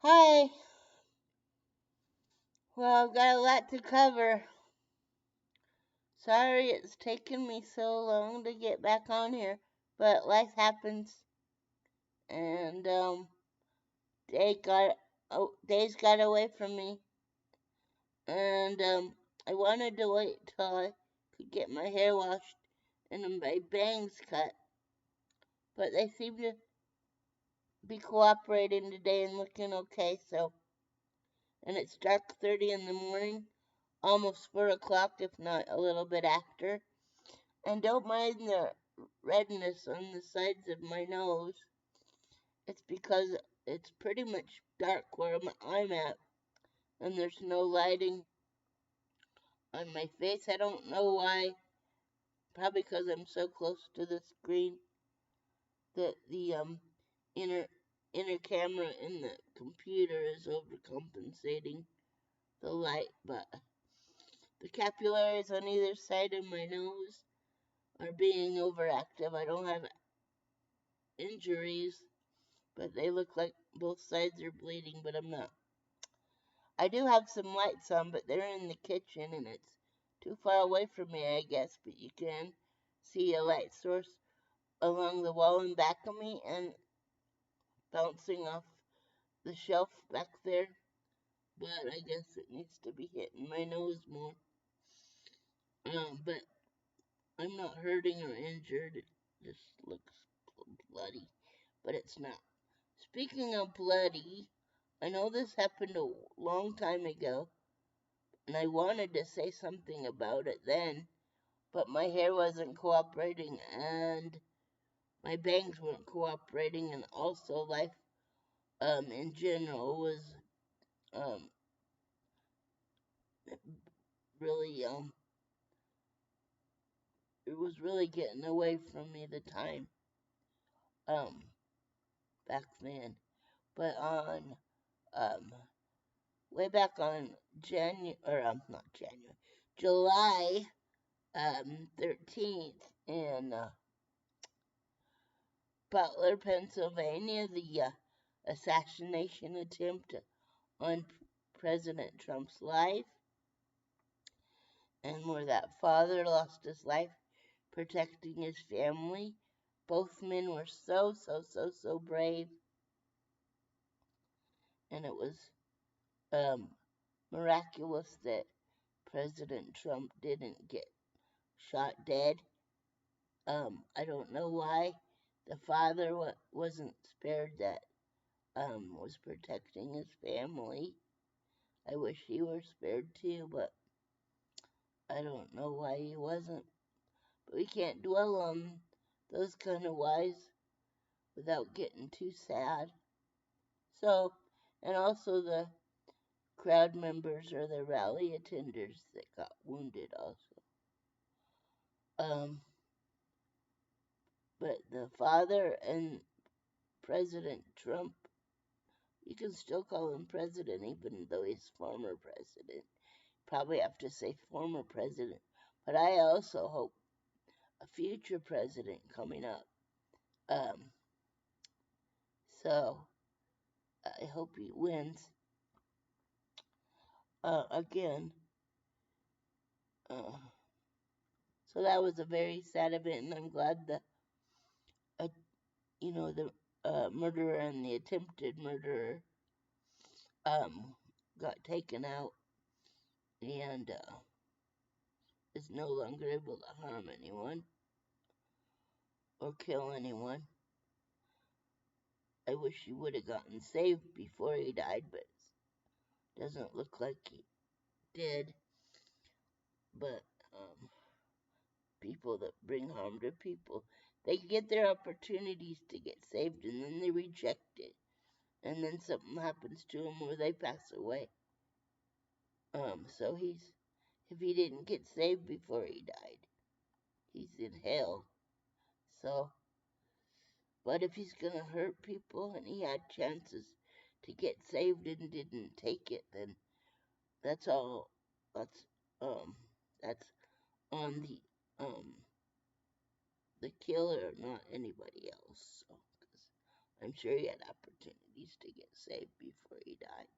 Hi. Well, I've got a lot to cover. Sorry it's taken me so long to get back on here, but life happens, and day got days got away from me, and I wanted to wait till I could get my hair washed and my bangs cut, but they seem to be cooperating today and looking okay. So, and it's dark 30 in the morning, almost 4 o'clock, if not a little bit after. And don't mind the redness on the sides of my nose. It's because it's pretty much dark where I'm at, and there's no lighting on my face. I don't know why. Probably because I'm so close to the screen that the inner inner camera in the computer is overcompensating the light. But the capillaries on either side of my nose are being overactive. I don't have injuries, but they look like both sides are bleeding, but I'm not. I do have some lights on, but they're in the kitchen and it's too far away from me, I guess, but you can see a light source along the wall in back of me and bouncing off the shelf back there, but I guess it needs to be hitting my nose more. But I'm not hurting or injured. It just looks bloody, but it's not. Speaking of bloody, I know this happened a long time ago, and I wanted to say something about it then, but my hair wasn't cooperating, and my bangs weren't cooperating, and also life, in general was, um, really, it was really getting away from me the time, um, back then. But um, way back on January, or not January, July 13th in Butler, Pennsylvania, the assassination attempt on President Trump's life, and where that father lost his life protecting his family. Both men were so brave, and it was um, miraculous that President Trump didn't get shot dead. I don't know why the father wasn't spared that was protecting his family. I wish he were spared too, but I don't know why he wasn't. But we can't dwell on those kind of whys without getting too sad. So, and also the crowd members or the rally attenders that got wounded also. Um, but the father and President Trump, you can still call him president even though he's former president. Probably have to say former president. But I also hope a future president coming up. Um, so I hope he wins again. Uh, so that was a very sad event, and I'm glad the uh, the murderer and the attempted murderer got taken out and is no longer able to harm anyone or kill anyone. I wish he would have gotten saved before he died, but it doesn't look like he did. But people that bring harm to people, they get their opportunities to get saved and then they reject it. And then something happens to them where they pass away. So if he didn't get saved before he died, he's in hell. So, but if he's gonna hurt people and he had chances to get saved and didn't take it, then that's all. That's um, that's on the killer, not anybody else. So, 'cause I'm sure he had opportunities to get saved before he died.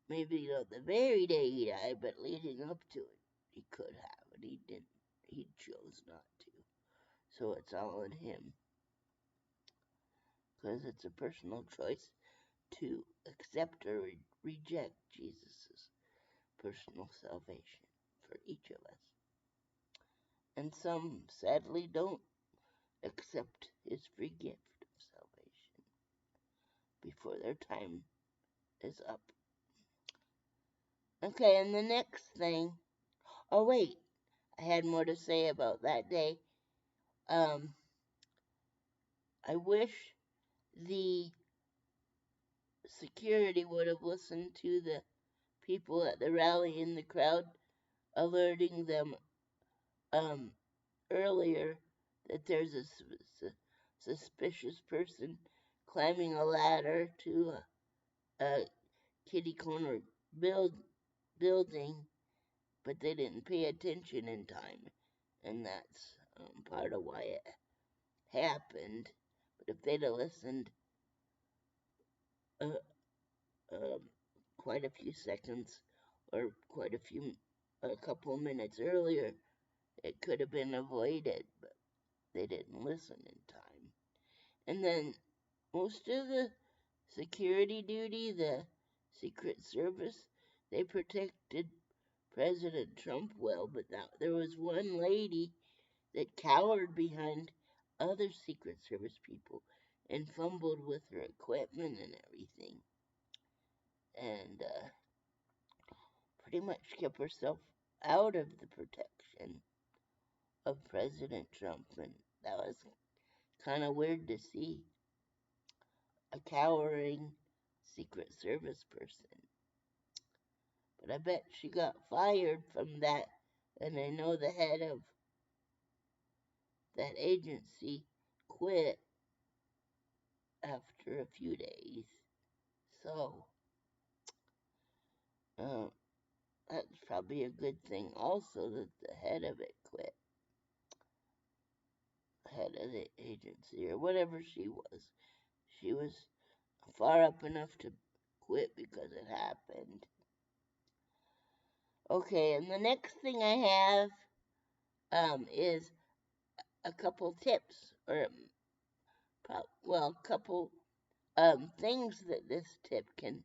Maybe not the very day he died, but leading up to it, he could have, and he didn't. He chose not to. So it's all in him. Because it's a personal choice to accept or reject Jesus' personal salvation for each of us. And some sadly don't accept his free gift of salvation before their time is up. Okay, and the next thing, oh wait, I had more to say about that day. I wish the security would have listened to the people at the rally in the crowd, alerting them earlier that there's a suspicious person climbing a ladder to a kitty corner building, but they didn't pay attention in time, and that's part of why it happened. But if they'd have listened quite a few seconds or a couple minutes earlier, it could have been avoided, but they didn't listen in time. And then most of the security duty, the Secret Service, they protected President Trump well, but there was one lady that cowered behind other Secret Service people and fumbled with her equipment and everything, and pretty much kept herself out of the protection of President Trump, and that was kind of weird to see a cowering Secret Service person. But I bet she got fired from that, and I know the head of that agency quit after a few days. So, that's probably a good thing also that the head of it quit. Head of the agency, or whatever she was. She was far up enough to quit because it happened. Okay, and the next thing I have is a couple tips, or a couple things that this tip can